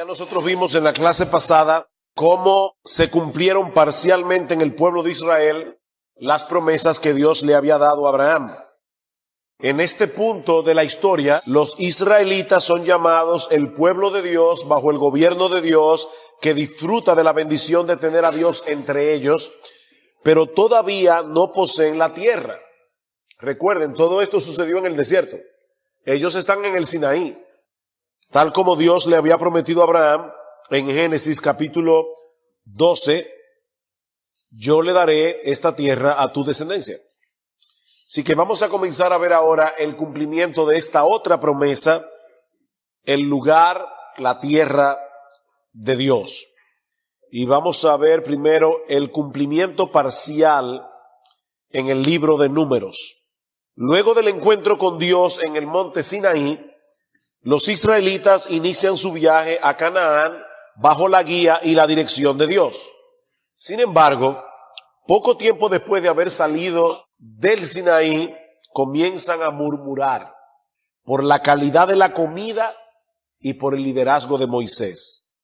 nosotros vimos en la clase pasada cómo se cumplieron parcialmente en el pueblo de Israel las promesas que Dios le había dado a Abraham. En este punto de la historia, los israelitas son llamados el pueblo de Dios bajo el gobierno de Dios, que disfruta de la bendición de tener a Dios entre ellos, pero todavía no poseen la tierra. Recuerden, todo esto sucedió en el desierto. Ellos están en el Sinaí, tal como Dios le había prometido a Abraham en Génesis capítulo 12, yo le daré esta tierra a tu descendencia. Así que vamos a comenzar a ver ahora el cumplimiento de esta otra promesa, el lugar, la tierra de Dios. Y vamos a ver primero el cumplimiento parcial en el libro de Números. Luego del encuentro con Dios en el monte Sinaí, los israelitas inician su viaje a Canaán bajo la guía y la dirección de Dios. Sin embargo, poco tiempo después de haber salido del Sinaí, comienzan a murmurar por la calidad de la comida y por el liderazgo de Moisés.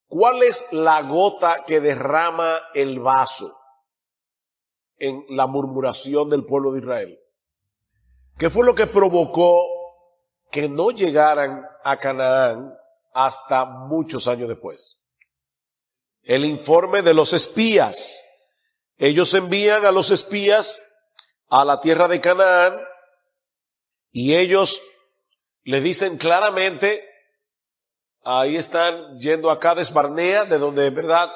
¿Cuál es la gota que derrama el vaso en la murmuración del pueblo de Israel? ¿Qué fue lo que provocó que no llegaran a Canaán hasta muchos años después? El informe de los espías. Ellos envían a los espías a la tierra de Canaán y ellos les dicen claramente, ahí están yendo a Cades Barnea, de donde en verdad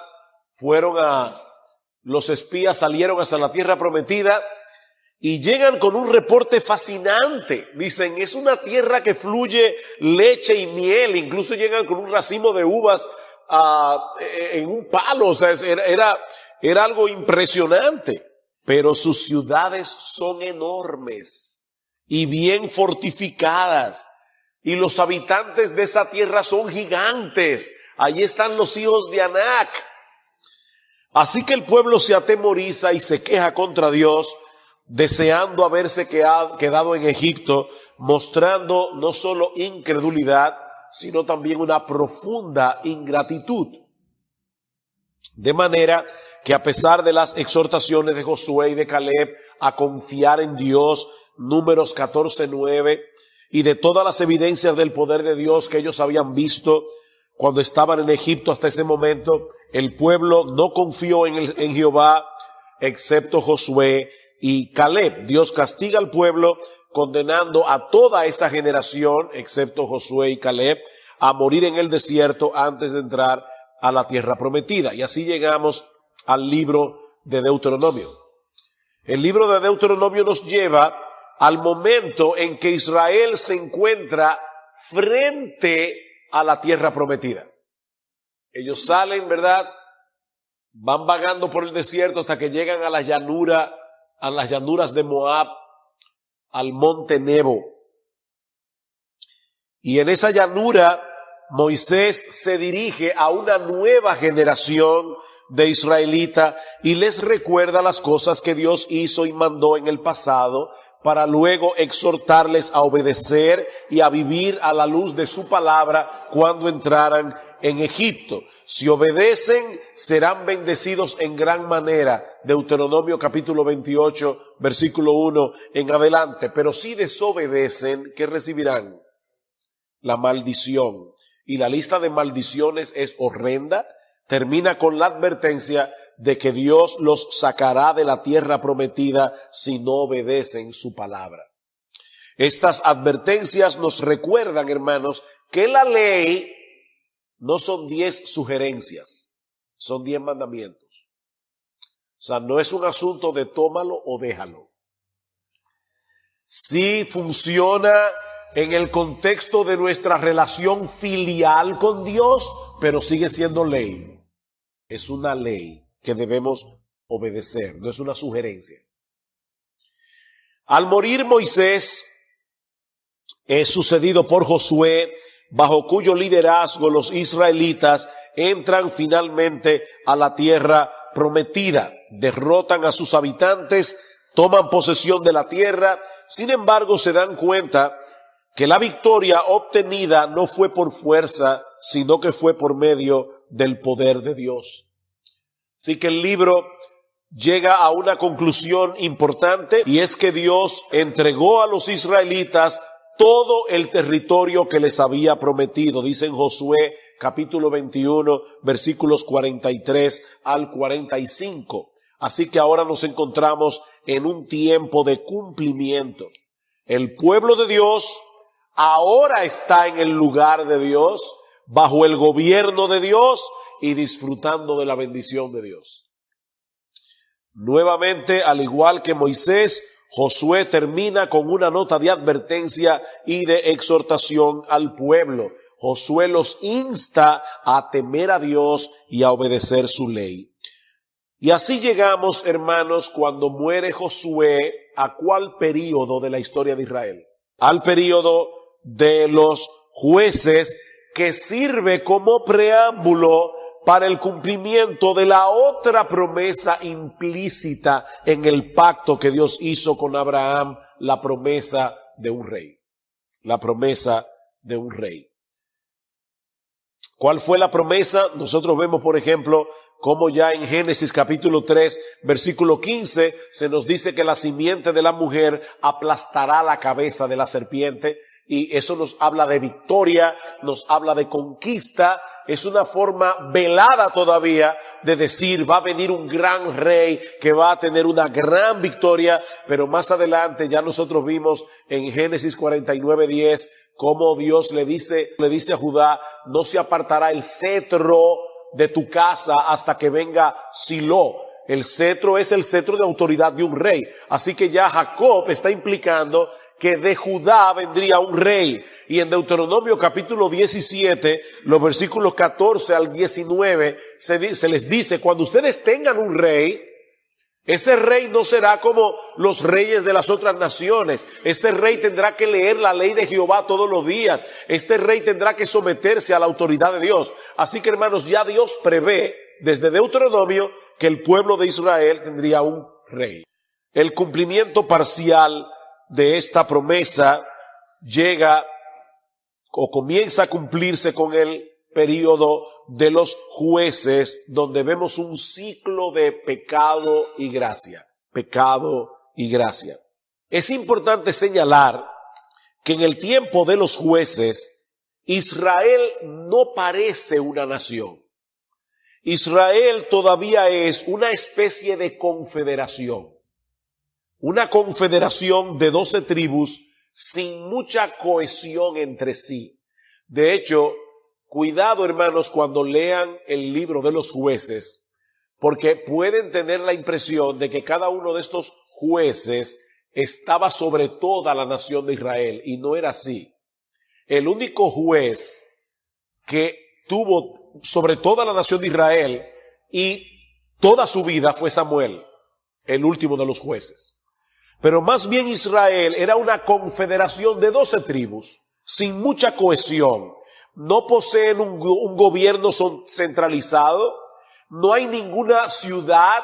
los espías salieron hacia la tierra prometida, y llegan con un reporte fascinante. Dicen, es una tierra que fluye leche y miel. Incluso llegan con un racimo de uvas en un palo. O sea, era algo impresionante. Pero sus ciudades son enormes y bien fortificadas. Y los habitantes de esa tierra son gigantes. Allí están los hijos de Anac. Así que el pueblo se atemoriza y se queja contra Dios, deseando haberse quedado en Egipto, mostrando no solo incredulidad, sino también una profunda ingratitud. De manera que a pesar de las exhortaciones de Josué y de Caleb a confiar en Dios, Números 14:9, y de todas las evidencias del poder de Dios que ellos habían visto cuando estaban en Egipto hasta ese momento, el pueblo no confió en Jehová, excepto Josué y Caleb. Dios castiga al pueblo, condenando a toda esa generación, excepto Josué y Caleb, a morir en el desierto antes de entrar a la tierra prometida. Y así llegamos al libro de Deuteronomio. El libro de Deuteronomio nos lleva al momento en que Israel se encuentra frente a la tierra prometida. Ellos salen, ¿verdad? Van vagando por el desierto hasta que llegan a las llanuras de Moab, al monte Nebo. Y en esa llanura, Moisés se dirige a una nueva generación de israelitas y les recuerda las cosas que Dios hizo y mandó en el pasado, para luego exhortarles a obedecer y a vivir a la luz de su palabra cuando entraran en Egipto. Si obedecen, serán bendecidos en gran manera. Deuteronomio capítulo 28, versículo 1 en adelante. Pero si desobedecen, ¿qué recibirán? La maldición. Y la lista de maldiciones es horrenda. Termina con la advertencia de que Dios los sacará de la tierra prometida si no obedecen su palabra. Estas advertencias nos recuerdan, hermanos, que la ley no son 10 sugerencias, son 10 mandamientos. O sea, no es un asunto de tómalo o déjalo. Sí funciona en el contexto de nuestra relación filial con Dios, pero sigue siendo ley. Es una ley que debemos obedecer, no es una sugerencia. Al morir Moisés, es sucedido por Josué, bajo cuyo liderazgo los israelitas entran finalmente a la tierra prometida, derrotan a sus habitantes, toman posesión de la tierra. Sin embargo, se dan cuenta que la victoria obtenida no fue por fuerza, sino que fue por medio del poder de Dios. Así que el libro llega a una conclusión importante, y es que Dios entregó a los israelitas todo el territorio que les había prometido. Dice en Josué capítulo 21, versículos 43 al 45. Así que ahora nos encontramos en un tiempo de cumplimiento. El pueblo de Dios ahora está en el lugar de Dios, bajo el gobierno de Dios y disfrutando de la bendición de Dios. Nuevamente, al igual que Moisés, Josué termina con una nota de advertencia y de exhortación al pueblo. Josué los insta a temer a Dios y a obedecer su ley. Y así llegamos, hermanos, cuando muere Josué, ¿a cuál período de la historia de Israel? Al período de los jueces, que sirve como preámbulo para el cumplimiento de la otra promesa implícita en el pacto que Dios hizo con Abraham, la promesa de un rey. La promesa de un rey. ¿Cuál fue la promesa? Nosotros vemos, por ejemplo, como ya en Génesis capítulo 3, versículo 15, se nos dice que la simiente de la mujer aplastará la cabeza de la serpiente, y eso nos habla de victoria, nos habla de conquista. Es una forma velada todavía de decir, va a venir un gran rey que va a tener una gran victoria, pero más adelante ya nosotros vimos en Génesis 49:10 cómo Dios le dice a Judá, no se apartará el cetro de tu casa hasta que venga Silo. El cetro es el cetro de autoridad de un rey. Así que ya Jacob está implicando que de Judá vendría un rey. Y en Deuteronomio capítulo 17, los versículos 14 al 19, se les dice, cuando ustedes tengan un rey, ese rey no será como los reyes de las otras naciones. Este rey tendrá que leer la ley de Jehová todos los días. Este rey tendrá que someterse a la autoridad de Dios. Así que, hermanos, ya Dios prevé desde Deuteronomio que el pueblo de Israel tendría un rey. El cumplimiento parcial de esta promesa llega o comienza a cumplirse con el período de los jueces, donde vemos un ciclo de pecado y gracia. Pecado y gracia. Es importante señalar que en el tiempo de los jueces, Israel no parece una nación. Israel todavía es una especie de confederación. Una confederación de 12 tribus sin mucha cohesión entre sí. De hecho, cuidado, hermanos, cuando lean el libro de los jueces, porque pueden tener la impresión de que cada uno de estos jueces estaba sobre toda la nación de Israel, y no era así. El único juez que tuvo sobre toda la nación de Israel y toda su vida fue Samuel, el último de los jueces. Pero más bien Israel era una confederación de 12 tribus, sin mucha cohesión. No poseen un gobierno centralizado, no hay ninguna ciudad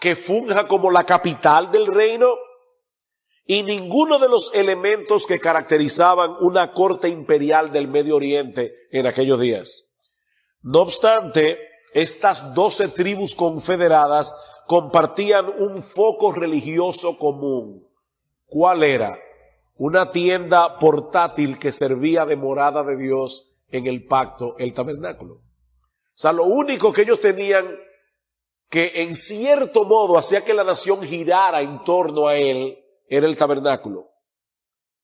que funja como la capital del reino, y ninguno de los elementos que caracterizaban una corte imperial del Medio Oriente en aquellos días. No obstante, estas 12 tribus confederadas compartían un foco religioso común. ¿Cuál era? Una tienda portátil que servía de morada de Dios en el pacto, el tabernáculo. O sea, lo único que ellos tenían que en cierto modo hacía que la nación girara en torno a él era el tabernáculo,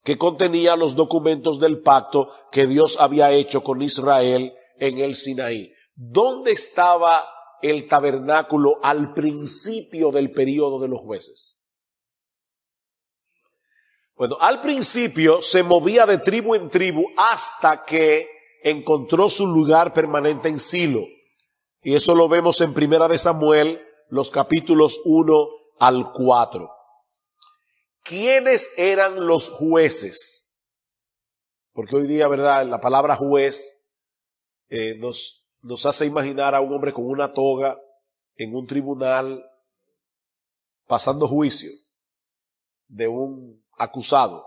que contenía los documentos del pacto que Dios había hecho con Israel en el Sinaí. ¿Dónde estaba el tabernáculo al principio del período de los jueces? Bueno, al principio se movía de tribu en tribu hasta que encontró su lugar permanente en Silo. Y eso lo vemos en Primera de Samuel, los capítulos 1 al 4. ¿Quiénes eran los jueces? Porque hoy día, ¿verdad?, la palabra juez nos hace imaginar a un hombre con una toga en un tribunal pasando juicio de un acusado.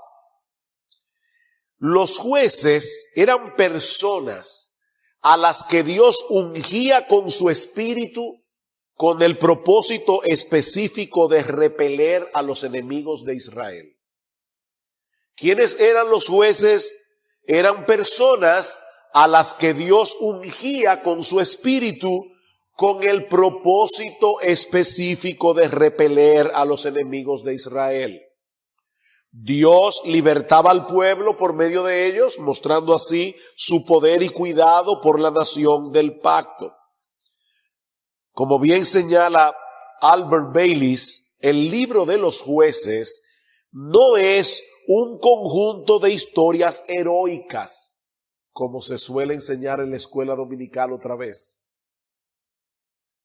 Los jueces eran personas a las que Dios ungía con su espíritu con el propósito específico de repeler a los enemigos de Israel. ¿Quiénes eran los jueces? Eran personas a las que Dios ungía con su espíritu con el propósito específico de repeler a los enemigos de Israel. Dios libertaba al pueblo por medio de ellos, mostrando así su poder y cuidado por la nación del pacto. Como bien señala Albert Baylis, el libro de los jueces no es un conjunto de historias heroicas, como se suele enseñar en la escuela dominical otra vez.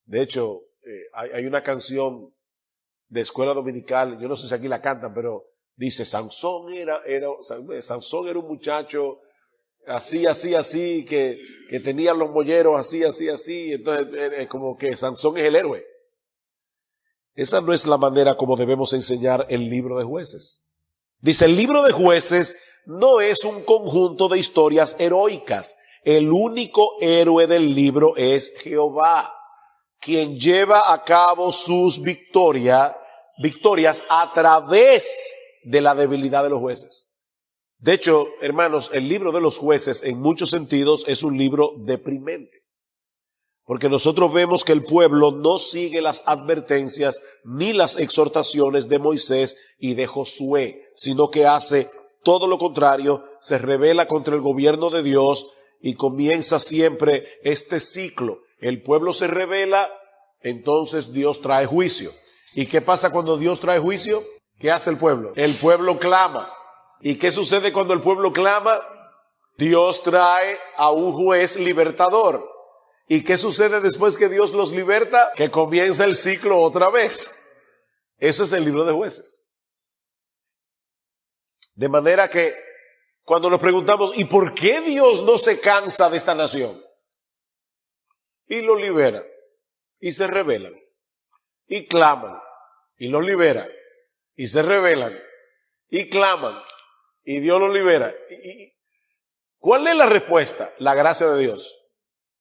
De hecho, hay una canción de escuela dominical, yo no sé si aquí la cantan, pero dice, Sansón era un muchacho así, que tenía los molleros así, entonces como que Sansón es el héroe. Esa no es la manera como debemos enseñar el libro de jueces. Dice, el libro de jueces no es un conjunto de historias heroicas. El único héroe del libro es Jehová, quien lleva a cabo sus victorias a través de la debilidad de los jueces. De hecho, hermanos, el libro de los jueces en muchos sentidos es un libro deprimente, porque nosotros vemos que el pueblo no sigue las advertencias ni las exhortaciones de Moisés y de Josué, sino que hace todo lo contrario, se rebela contra el gobierno de Dios y comienza siempre este ciclo. El pueblo se rebela, entonces Dios trae juicio. ¿Y qué pasa cuando Dios trae juicio? ¿Qué hace el pueblo? El pueblo clama. ¿Y qué sucede cuando el pueblo clama? Dios trae a un juez libertador. ¿Y qué sucede después que Dios los liberta? Que comienza el ciclo otra vez. Eso es el libro de jueces. De manera que cuando nos preguntamos, ¿y por qué Dios no se cansa de esta nación? Y lo libera. Y se rebelan. Y claman. Y lo libera. Y se rebelan. Y claman. Y Dios lo libera. ¿Cuál es la respuesta? La gracia de Dios.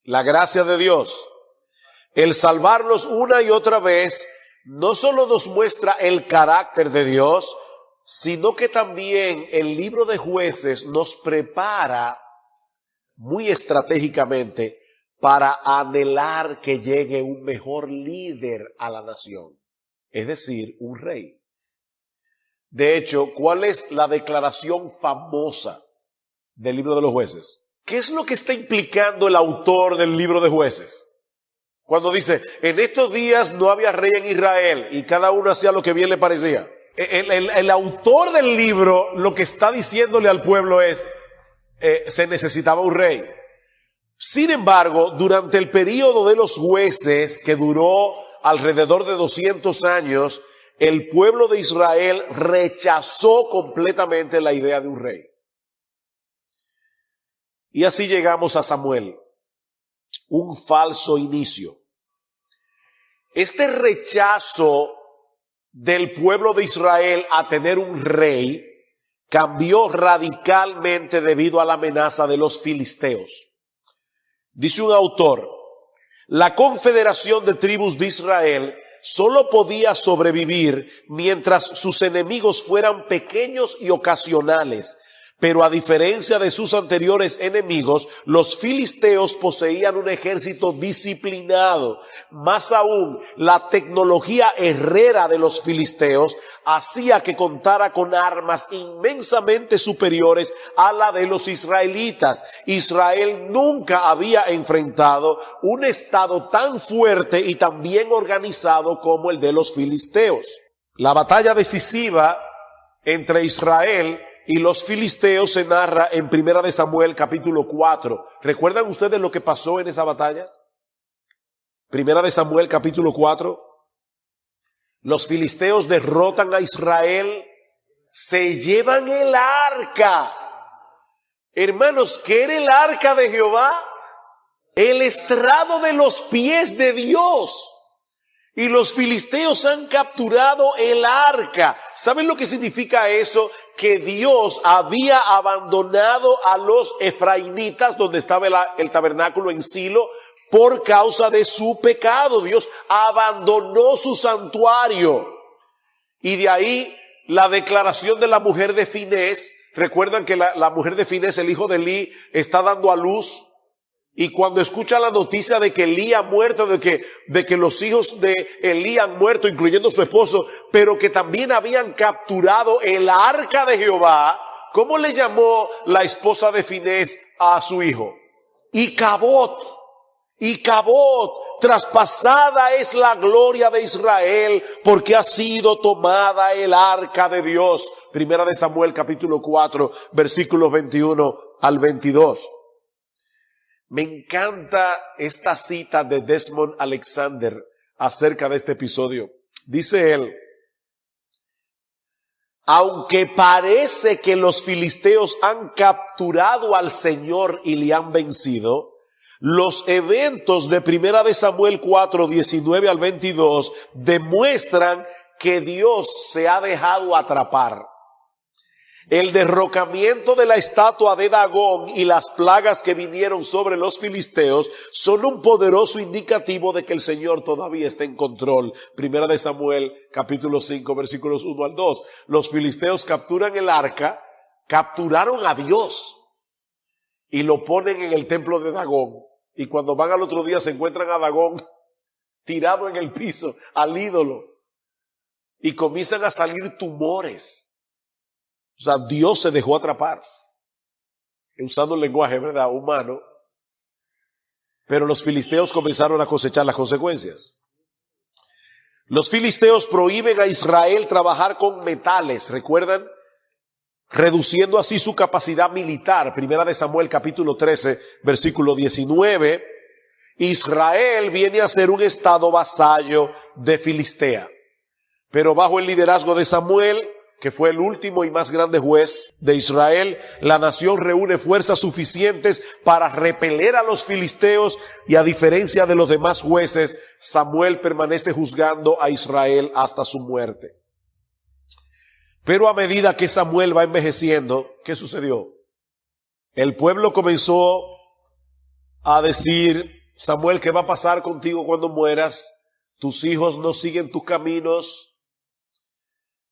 La gracia de Dios. El salvarnos una y otra vez no solo nos muestra el carácter de Dios, sino que también el libro de jueces nos prepara muy estratégicamente para anhelar que llegue un mejor líder a la nación, es decir, un rey. De hecho, ¿cuál es la declaración famosa del libro de los jueces? ¿Qué es lo que está implicando el autor del libro de jueces? Cuando dice, en estos días no había rey en Israel y cada uno hacía lo que bien le parecía. El autor del libro lo que está diciéndole al pueblo es, se necesitaba un rey. Sin embargo, durante el período de los jueces, que duró alrededor de 200 años, el pueblo de Israel rechazó completamente la idea de un rey. Y así llegamos a Samuel, un falso inicio. Este rechazo del pueblo de Israel a tener un rey cambió radicalmente debido a la amenaza de los filisteos. Dice un autor, la confederación de tribus de Israel solo podía sobrevivir mientras sus enemigos fueran pequeños y ocasionales. Pero a diferencia de sus anteriores enemigos, los filisteos poseían un ejército disciplinado. Más aún, la tecnología herrera de los filisteos hacía que contara con armas inmensamente superiores a la de los israelitas. Israel nunca había enfrentado un estado tan fuerte y tan bien organizado como el de los filisteos. La batalla decisiva entre Israel y los filisteos se narra en 1 Samuel capítulo 4. ¿Recuerdan ustedes lo que pasó en esa batalla? 1 Samuel capítulo 4. Los filisteos derrotan a Israel, se llevan el arca. Hermanos, ¿qué era el arca de Jehová? El estrado de los pies de Dios. Y los filisteos han capturado el arca. ¿Saben lo que significa eso? Que Dios había abandonado a los efraimitas, donde estaba el tabernáculo en Silo, por causa de su pecado. Dios abandonó su santuario. Y de ahí la declaración de la mujer de Finés. Recuerdan que la mujer de Finés, el hijo de Elí, está dando a luz. Y cuando escucha la noticia de que Elí ha muerto, de que los hijos de Elí han muerto, incluyendo su esposo, pero que también habían capturado el arca de Jehová, ¿cómo le llamó la esposa de Finés a su hijo? Icabod. Traspasada es la gloria de Israel, porque ha sido tomada el arca de Dios. Primera de Samuel, capítulo 4, versículos 21 al 22. Me encanta esta cita de Desmond Alexander acerca de este episodio. Dice él: aunque parece que los filisteos han capturado al Señor y le han vencido, los eventos de Primera de Samuel 4, 19 al 22 demuestran que Dios se ha dejado atrapar. El derrocamiento de la estatua de Dagón y las plagas que vinieron sobre los filisteos son un poderoso indicativo de que el Señor todavía está en control. Primera de Samuel, capítulo 5, versículos 1 al 2. Los filisteos capturan el arca, capturaron a Dios y lo ponen en el templo de Dagón. Y cuando van al otro día se encuentran a Dagón tirado en el piso, al ídolo. Y comienzan a salir tumores. O sea, Dios se dejó atrapar, usando el lenguaje, ¿verdad?, humano. Pero los filisteos comenzaron a cosechar las consecuencias. Los filisteos prohíben a Israel trabajar con metales, ¿recuerdan? Reduciendo así su capacidad militar. Primera de Samuel, capítulo 13, versículo 19. Israel viene a ser un estado vasallo de Filistea. Pero bajo el liderazgo de Samuel, que fue el último y más grande juez de Israel, la nación reúne fuerzas suficientes para repeler a los filisteos, y a diferencia de los demás jueces, Samuel permanece juzgando a Israel hasta su muerte. Pero a medida que Samuel va envejeciendo, ¿qué sucedió? El pueblo comenzó a decir: Samuel, ¿qué va a pasar contigo cuando mueras? Tus hijos no siguen tus caminos.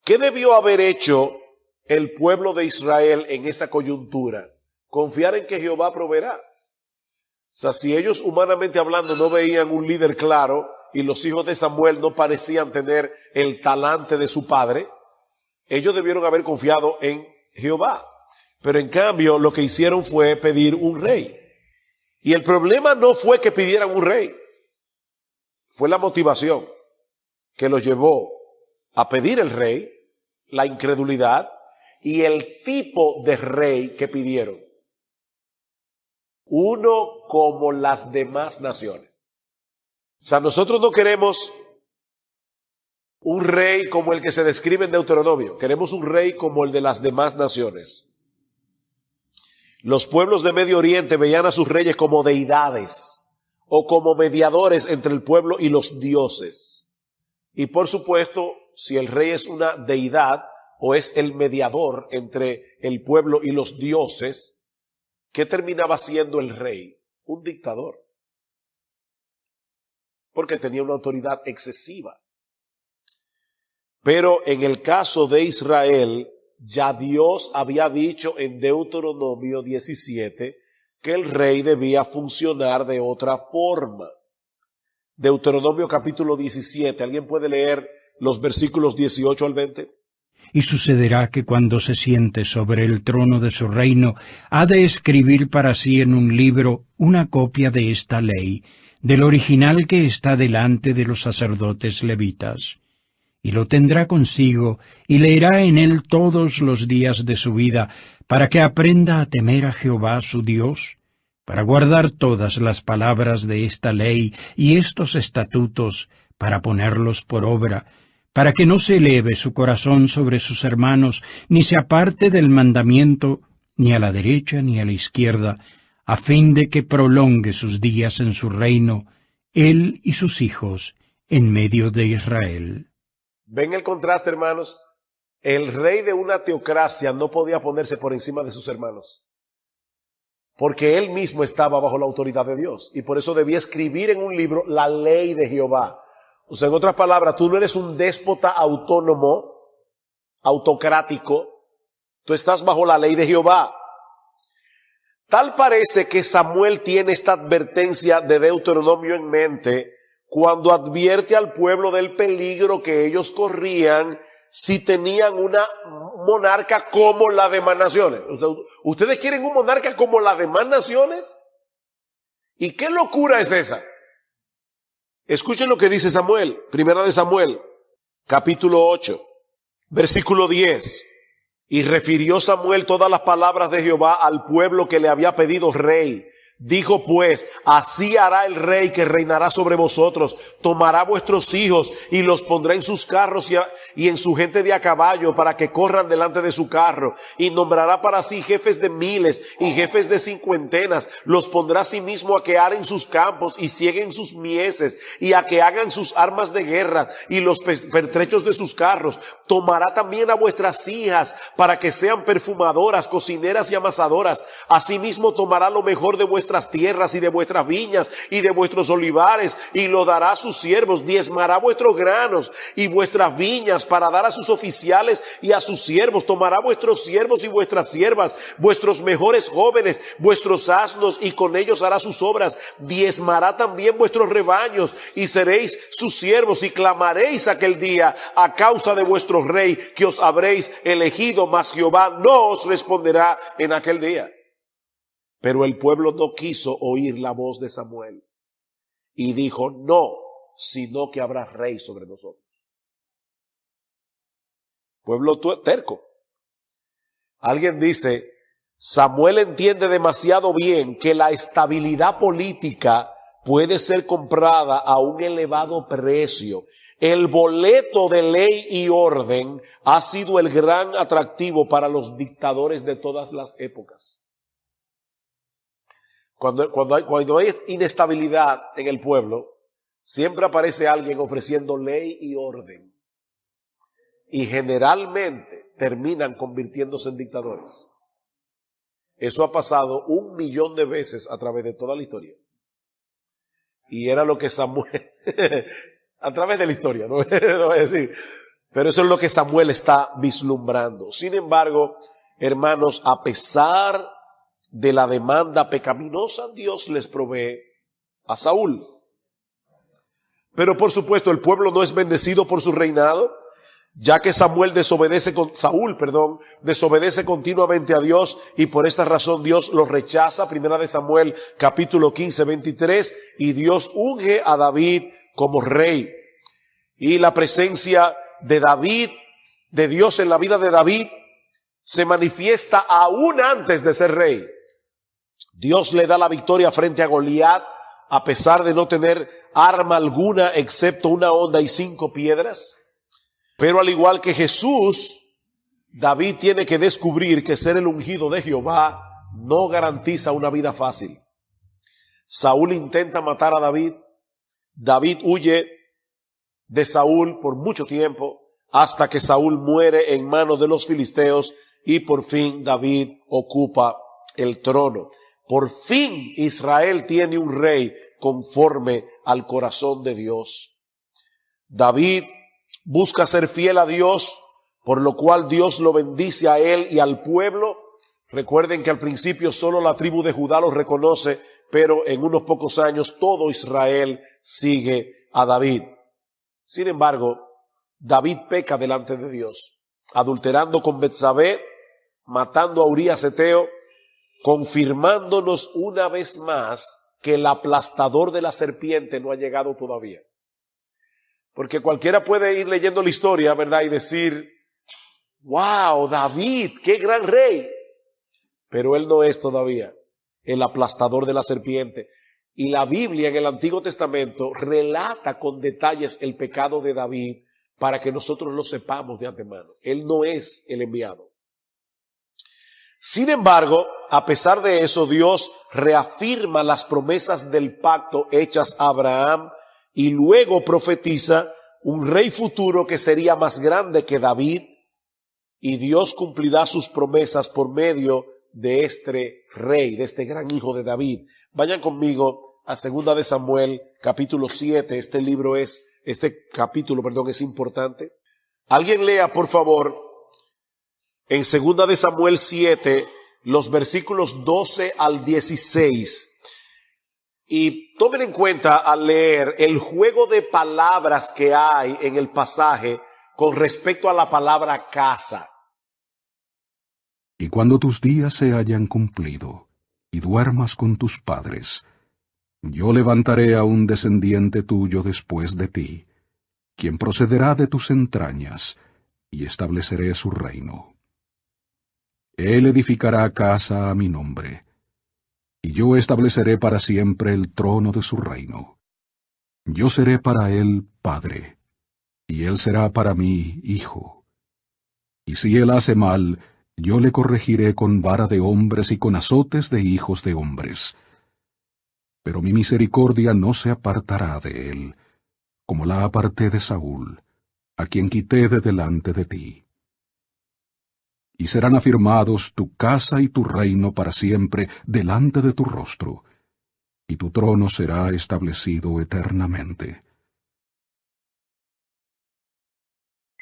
¿Qué debió haber hecho el pueblo de Israel en esa coyuntura? Confiar en que Jehová proveerá. O sea, si ellos humanamente hablando no veían un líder claro y los hijos de Samuel no parecían tener el talante de su padre, ellos debieron haber confiado en Jehová. Pero en cambio lo que hicieron fue pedir un rey. Y el problema no fue que pidieran un rey, fue la motivación que los llevó a pedir el rey, la incredulidad y el tipo de rey que pidieron. Uno como las demás naciones. O sea, nosotros no queremos un rey como el que se describe en Deuteronomio. Queremos un rey como el de las demás naciones. Los pueblos de Medio Oriente veían a sus reyes como deidades o como mediadores entre el pueblo y los dioses. Y por supuesto, si el rey es una deidad o es el mediador entre el pueblo y los dioses, ¿qué terminaba siendo el rey? Un dictador. Porque tenía una autoridad excesiva. Pero en el caso de Israel, ya Dios había dicho en Deuteronomio 17 que el rey debía funcionar de otra forma. Deuteronomio capítulo 17, ¿alguien puede leer los versículos 18 al 20? Y sucederá que cuando se siente sobre el trono de su reino, ha de escribir para sí en un libro una copia de esta ley, del original que está delante de los sacerdotes levitas. Y lo tendrá consigo, y leerá en él todos los días de su vida, para que aprenda a temer a Jehová su Dios, para guardar todas las palabras de esta ley y estos estatutos, para ponerlos por obra, para que no se eleve su corazón sobre sus hermanos, ni se aparte del mandamiento, ni a la derecha ni a la izquierda, a fin de que prolongue sus días en su reino, él y sus hijos, en medio de Israel. ¿Ven el contraste, hermanos? El rey de una teocracia no podía ponerse por encima de sus hermanos, porque él mismo estaba bajo la autoridad de Dios, y por eso debía escribir en un libro la ley de Jehová. O sea, en otras palabras, tú no eres un déspota autónomo, autocrático, tú estás bajo la ley de Jehová. Tal parece que Samuel tiene esta advertencia de Deuteronomio en mente cuando advierte al pueblo del peligro que ellos corrían si tenían una monarca como la demás naciones. ¿Ustedes quieren un monarca como la demás naciones? ¿Y qué locura es esa? Escuchen lo que dice Samuel, primera de Samuel, capítulo 8, versículo 10. Y refirió Samuel todas las palabras de Jehová al pueblo que le había pedido rey. Dijo pues, así hará el rey que reinará sobre vosotros, tomará vuestros hijos y los pondrá en sus carros y en su gente de a caballo para que corran delante de su carro, y nombrará para sí jefes de miles y jefes de cincuentenas, los pondrá a sí mismo a que aren sus campos y cieguen sus mieses y a que hagan sus armas de guerra y los pertrechos de sus carros. Tomará también a vuestras hijas para que sean perfumadoras, cocineras y amasadoras. Asimismo tomará lo mejor de vuestras tierras y de vuestras viñas y de vuestros olivares y lo dará a sus siervos. Diezmará vuestros granos y vuestras viñas para dar a sus oficiales y a sus siervos. Tomará vuestros siervos y vuestras siervas, vuestros mejores jóvenes, vuestros asnos, y con ellos hará sus obras. Diezmará también vuestros rebaños y seréis sus siervos, y clamaréis aquel día a causa de vuestro rey que os habréis elegido, mas Jehová no os responderá en aquel día. Pero el pueblo no quiso oír la voz de Samuel y dijo, no, sino que habrá rey sobre nosotros. Pueblo terco. Alguien dice, Samuel entiende demasiado bien que la estabilidad política puede ser comprada a un elevado precio. El boleto de ley y orden ha sido el gran atractivo para los dictadores de todas las épocas. Cuando hay inestabilidad en el pueblo, siempre aparece alguien ofreciendo ley y orden. Y generalmente terminan convirtiéndose en dictadores. Eso ha pasado 1.000.000 de veces a través de toda la historia. Y era lo que Samuel, a través de la historia, no voy a decir, pero eso es lo que Samuel está vislumbrando. Sin embargo, hermanos, a pesar de la demanda pecaminosa, Dios les provee a Saúl. Pero por supuesto el pueblo no es bendecido por su reinado, ya que Saúl desobedece continuamente a Dios, y por esta razón Dios lo rechaza. Primera de Samuel capítulo 15, 23, y Dios unge a David como rey. Y la presencia de David, de Dios en la vida de David, se manifiesta aún antes de ser rey. Dios le da la victoria frente a Goliat, a pesar de no tener arma alguna excepto una honda y 5 piedras. Pero al igual que Jesús, David tiene que descubrir que ser el ungido de Jehová no garantiza una vida fácil. Saúl intenta matar a David. David huye de Saúl por mucho tiempo, hasta que Saúl muere en manos de los filisteos, y por fin David ocupa el trono. Por fin Israel tiene un rey conforme al corazón de Dios. David busca ser fiel a Dios, por lo cual Dios lo bendice a él y al pueblo. Recuerden que al principio solo la tribu de Judá lo reconoce, pero en unos pocos años todo Israel sigue a David. Sin embargo, David peca delante de Dios, adulterando con Betsabé, matando a Urías Eteo, confirmándonos una vez más que el aplastador de la serpiente no ha llegado todavía. Porque cualquiera puede ir leyendo la historia, ¿verdad? Y decir, wow, David, qué gran rey. Pero él no es todavía el aplastador de la serpiente. Y la Biblia en el Antiguo Testamento relata con detalles el pecado de David para que nosotros lo sepamos de antemano. Él no es el enviado. Sin embargo, a pesar de eso, Dios reafirma las promesas del pacto hechas a Abraham y luego profetiza un rey futuro que sería más grande que David, y Dios cumplirá sus promesas por medio de este rey, de este gran hijo de David. Vayan conmigo a 2 de Samuel, capítulo 7. Este capítulo es importante. Alguien lea, por favor, en 2 de Samuel 7, los versículos 12 al 16. Y tomen en cuenta al leer el juego de palabras que hay en el pasaje con respecto a la palabra casa. Y cuando tus días se hayan cumplido, y duermas con tus padres, yo levantaré a un descendiente tuyo después de ti, quien procederá de tus entrañas, y estableceré su reino. Él edificará casa a mi nombre, y yo estableceré para siempre el trono de su reino. Yo seré para él padre, y él será para mí hijo. Y si él hace mal, yo le corregiré con vara de hombres y con azotes de hijos de hombres. Pero mi misericordia no se apartará de él, como la aparté de Saúl, a quien quité de delante de ti. Y serán afirmados tu casa y tu reino para siempre delante de tu rostro, y tu trono será establecido eternamente.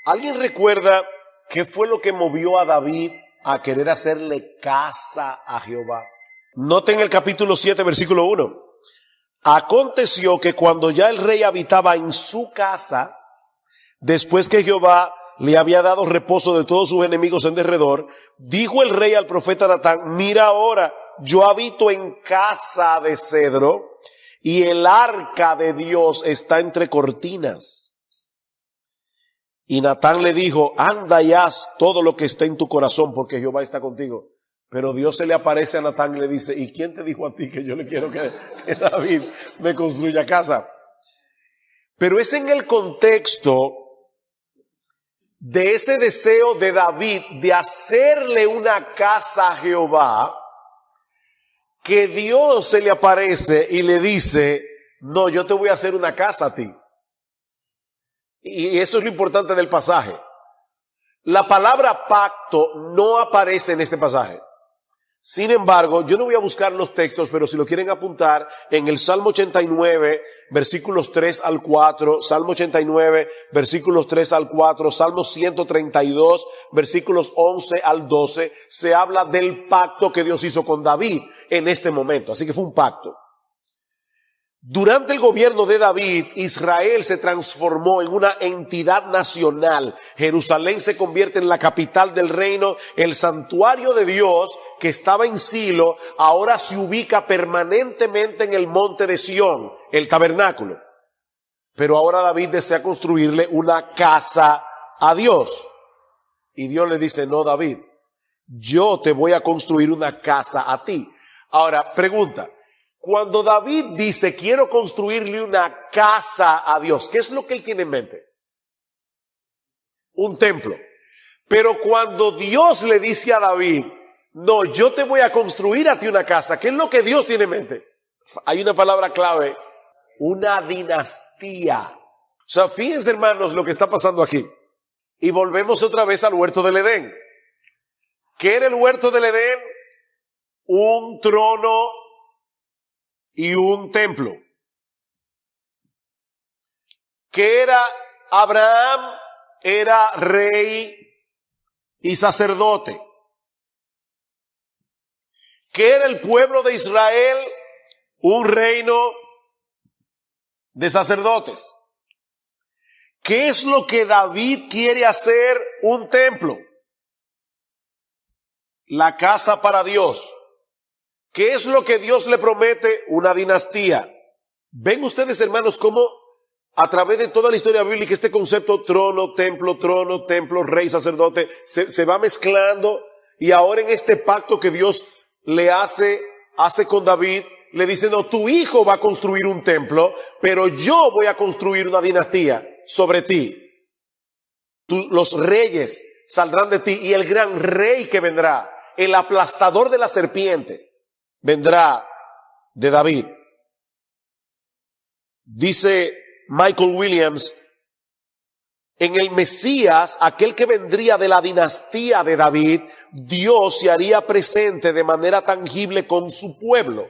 ¿Alguien recuerda qué fue lo que movió a David a querer hacerle casa a Jehová? Noten el capítulo 7, versículo 1. Aconteció que cuando ya el rey habitaba en su casa, después que Jehová le había dado reposo de todos sus enemigos en derredor, dijo el rey al profeta Natán: mira ahora, yo habito en casa de cedro, y el arca de Dios está entre cortinas. Y Natán le dijo: anda y haz todo lo que esté en tu corazón, porque Jehová está contigo. Pero Dios se le aparece a Natán y le dice: ¿y quién te dijo a ti que yo le quiero que David me construya casa? Pero es en el contexto de ese deseo de David de hacerle una casa a Jehová, que Dios se le aparece y le dice: no, yo te voy a hacer una casa a ti. Y eso es lo importante del pasaje. La palabra pacto no aparece en este pasaje. Sin embargo, yo no voy a buscar los textos, pero si lo quieren apuntar, en el Salmo 89, versículos 3 al 4, Salmo 89, versículos 3 al 4, Salmo 132, versículos 11 al 12, se habla del pacto que Dios hizo con David en este momento. Así que fue un pacto. Durante el gobierno de David, Israel se transformó en una entidad nacional. Jerusalén se convierte en la capital del reino. El santuario de Dios, que estaba en Silo, ahora se ubica permanentemente en el monte de Sión, el tabernáculo. Pero ahora David desea construirle una casa a Dios. Y Dios le dice: no, David, yo te voy a construir una casa a ti. Ahora, pregunta. Cuando David dice: quiero construirle una casa a Dios, ¿qué es lo que él tiene en mente? Un templo. Pero cuando Dios le dice a David: no, yo te voy a construir a ti una casa, ¿qué es lo que Dios tiene en mente? Hay una palabra clave: una dinastía. O sea, fíjense, hermanos, lo que está pasando aquí. Y volvemos otra vez al huerto del Edén. ¿Qué era el huerto del Edén? Un trono y un templo. Que era Abraham, era rey y sacerdote. Que era el pueblo de Israel, un reino de sacerdotes. ¿Qué es lo que David quiere hacer? Un templo. La casa para Dios. ¿Qué es lo que Dios le promete? Una dinastía. ¿Ven ustedes, hermanos, cómo a través de toda la historia bíblica este concepto trono, templo, rey, sacerdote, se va mezclando? Y ahora en este pacto que Dios le hace con David, le dice: no, tu hijo va a construir un templo, pero yo voy a construir una dinastía sobre ti. Los reyes saldrán de ti, y el gran rey que vendrá, el aplastador de la serpiente, vendrá de David. Dice Michael Williams, en el Mesías, aquel que vendría de la dinastía de David, Dios se haría presente de manera tangible con su pueblo.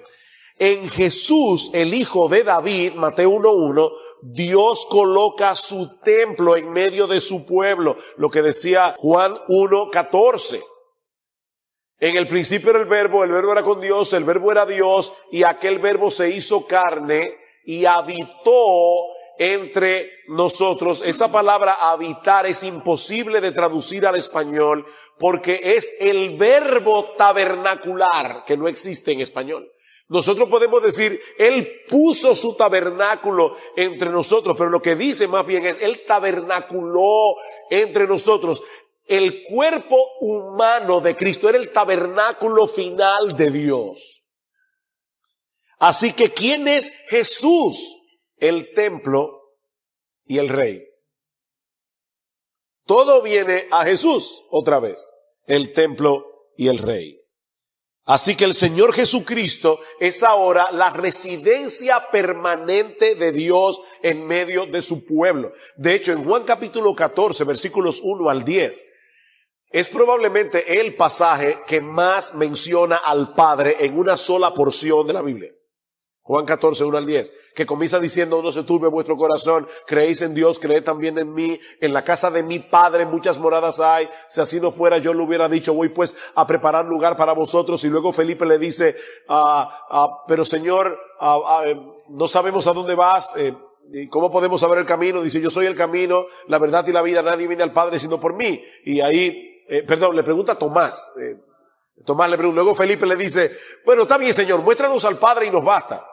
En Jesús, el hijo de David, Mateo 1:1, Dios coloca su templo en medio de su pueblo, lo que decía Juan 1:14. En el principio era el verbo era con Dios, el verbo era Dios, y aquel verbo se hizo carne y habitó entre nosotros. Esa palabra habitar es imposible de traducir al español porque es el verbo tabernacular, que no existe en español. Nosotros podemos decir, Él puso su tabernáculo entre nosotros, pero lo que dice más bien es, Él tabernaculó entre nosotros. El cuerpo humano de Cristo era el tabernáculo final de Dios. Así que, ¿quién es Jesús? El templo y el rey. Todo viene a Jesús otra vez, el templo y el rey. Así que el Señor Jesucristo es ahora la residencia permanente de Dios en medio de su pueblo. De hecho, en Juan capítulo 14, versículos 1 al 10, es probablemente el pasaje que más menciona al Padre en una sola porción de la Biblia. Juan 14, 1 al 10, que comienza diciendo, no se turbe vuestro corazón, creéis en Dios, creed también en mí, en la casa de mi Padre muchas moradas hay, si así no fuera yo le hubiera dicho, voy pues a preparar lugar para vosotros. Y luego Felipe le dice, pero Señor, no sabemos a dónde vas, ¿y cómo podemos saber el camino? Dice, yo soy el camino, la verdad y la vida, nadie viene al Padre sino por mí. Y ahí, le pregunta a Tomás, Tomás le pregunta, luego Felipe le dice, bueno, está bien Señor, muéstranos al Padre y nos basta.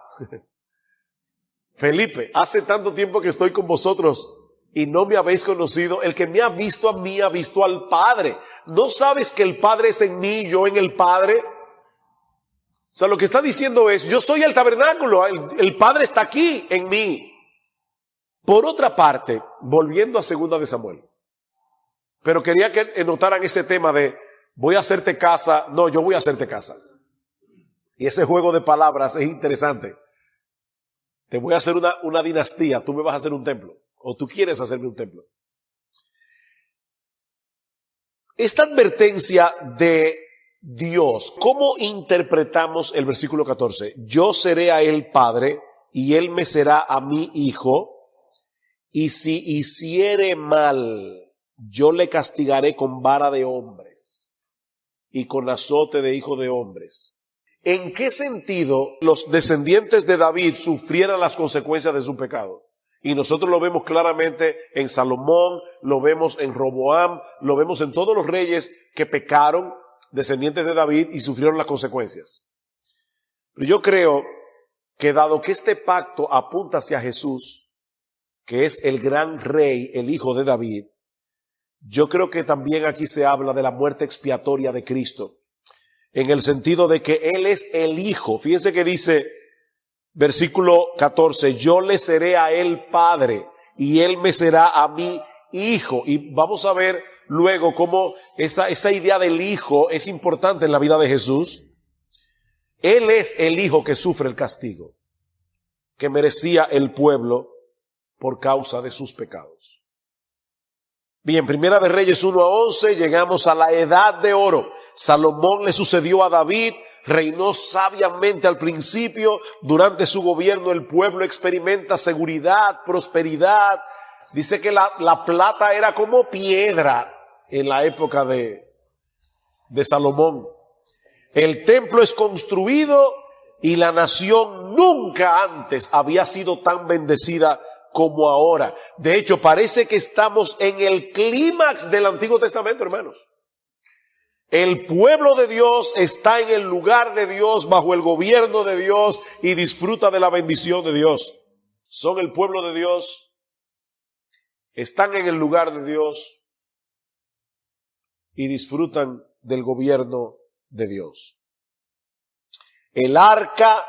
Felipe, hace tanto tiempo que estoy con vosotros y no me habéis conocido. El que me ha visto a mí ha visto al Padre. ¿No sabes que el Padre es en mí y yo en el Padre? O sea, lo que está diciendo es, yo soy el tabernáculo, el Padre está aquí en mí. Por otra parte, volviendo a 2 de Samuel, pero quería que notaran ese tema de, voy a hacerte casa, no, yo voy a hacerte casa. Y ese juego de palabras es interesante. Te voy a hacer una dinastía, tú me vas a hacer un templo, o tú quieres hacerme un templo. Esta advertencia de Dios, ¿cómo interpretamos el versículo 14? Yo seré a él padre, y él me será a mí hijo, y si hiciere mal, yo le castigaré con vara de hombres, y con azote de hijo de hombres. ¿En qué sentido los descendientes de David sufrieran las consecuencias de su pecado? Y nosotros lo vemos claramente en Salomón, lo vemos en Roboam, lo vemos en todos los reyes que pecaron, descendientes de David, y sufrieron las consecuencias. Pero yo creo que dado que este pacto apunta hacia Jesús, que es el gran rey, el hijo de David, yo creo que también aquí se habla de la muerte expiatoria de Cristo. En el sentido de que Él es el Hijo. Fíjense que dice, versículo 14, yo le seré a Él Padre, y Él me será a mí Hijo. Y vamos a ver luego cómo esa idea del Hijo es importante en la vida de Jesús. Él es el Hijo que sufre el castigo que merecía el pueblo por causa de sus pecados. Bien, Primera de Reyes 1-11, llegamos a la edad de oro. Salomón le sucedió a David, reinó sabiamente al principio. Durante su gobierno el pueblo experimenta seguridad, prosperidad. Dice que la plata era como piedra en la época de Salomón. El templo es construido y la nación nunca antes había sido tan bendecida como ahora. De hecho, parece que estamos en el clímax del Antiguo Testamento, hermanos. El pueblo de Dios está en el lugar de Dios, bajo el gobierno de Dios, y disfruta de la bendición de Dios. Son el pueblo de Dios, están en el lugar de Dios y disfrutan del gobierno de Dios. El arca,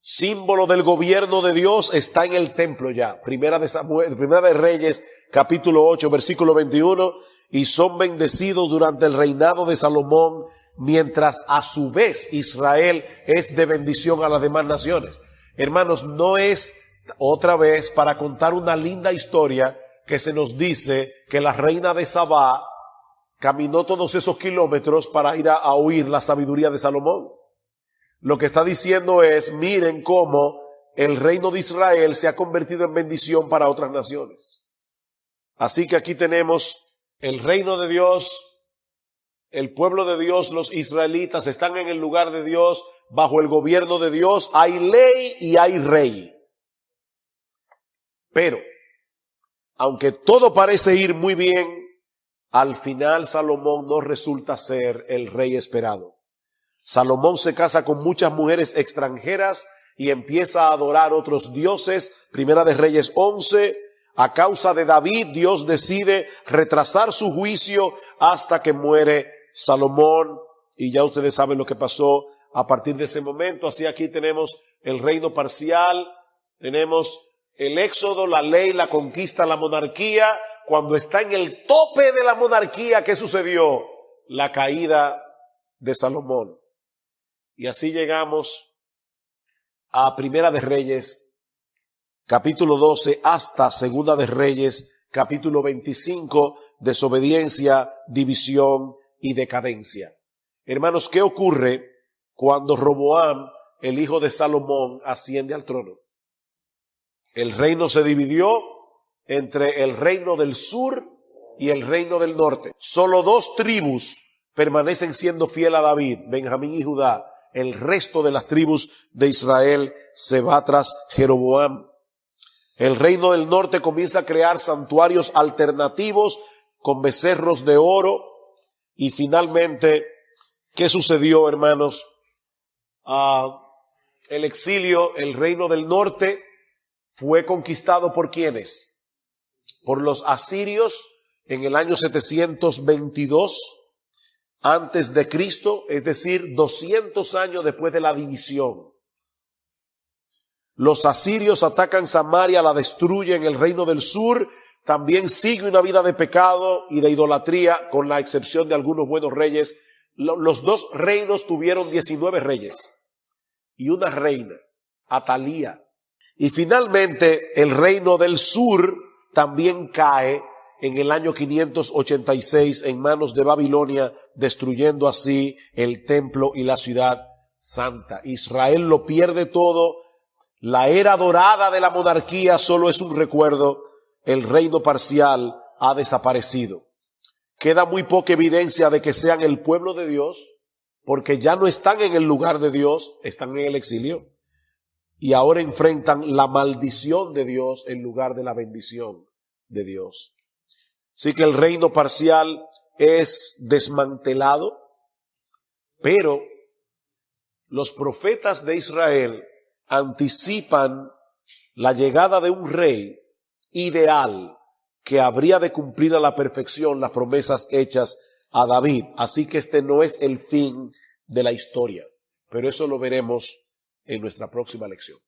símbolo del gobierno de Dios, está en el templo ya. Primera de Reyes, capítulo 8, versículo 21. Y son bendecidos durante el reinado de Salomón, mientras a su vez Israel es de bendición a las demás naciones. Hermanos, no es otra vez para contar una linda historia que se nos dice que la reina de Sabá caminó todos esos kilómetros para ir a oír la sabiduría de Salomón. Lo que está diciendo es, miren cómo el reino de Israel se ha convertido en bendición para otras naciones. Así que aquí tenemos el reino de Dios, el pueblo de Dios, los israelitas están en el lugar de Dios, bajo el gobierno de Dios, hay ley y hay rey. Pero, aunque todo parece ir muy bien, al final Salomón no resulta ser el rey esperado. Salomón se casa con muchas mujeres extranjeras y empieza a adorar otros dioses. Primera de Reyes 11, a causa de David, Dios decide retrasar su juicio hasta que muere Salomón. Y ya ustedes saben lo que pasó a partir de ese momento. Así aquí tenemos el reino parcial, tenemos el éxodo, la ley, la conquista, la monarquía. Cuando está en el tope de la monarquía, ¿qué sucedió? La caída de Salomón. Y así llegamos a Primera de Reyes, capítulo 12, hasta Segunda de Reyes, capítulo 25, desobediencia, división y decadencia. Hermanos, ¿qué ocurre cuando Roboam, el hijo de Salomón, asciende al trono? El reino se dividió entre el reino del sur y el reino del norte. Solo 2 tribus permanecen siendo fiel a David, Benjamín y Judá. El resto de las tribus de Israel se va tras Jeroboam. El reino del norte comienza a crear santuarios alternativos con becerros de oro. Y finalmente, ¿qué sucedió, hermanos? El exilio, el reino del norte fue conquistado ¿por quiénes? Por los asirios en el año 722 antes de Cristo, es decir, 200 años después de la división. Los asirios atacan Samaria, la destruyen. El reino del sur también sigue una vida de pecado y de idolatría, con la excepción de algunos buenos reyes. Los 2 reinos tuvieron 19 reyes y una reina, Atalía. Y finalmente el reino del sur también cae en el año 586 en manos de Babilonia, destruyendo así el templo y la ciudad santa. Israel lo pierde todo. La era dorada de la monarquía solo es un recuerdo. El reino parcial ha desaparecido. Queda muy poca evidencia de que sean el pueblo de Dios, porque ya no están en el lugar de Dios, están en el exilio. Y ahora enfrentan la maldición de Dios en lugar de la bendición de Dios. Así que el reino parcial es desmantelado, pero los profetas de Israel anticipan la llegada de un rey ideal que habría de cumplir a la perfección las promesas hechas a David. Así que este no es el fin de la historia, pero eso lo veremos en nuestra próxima lección.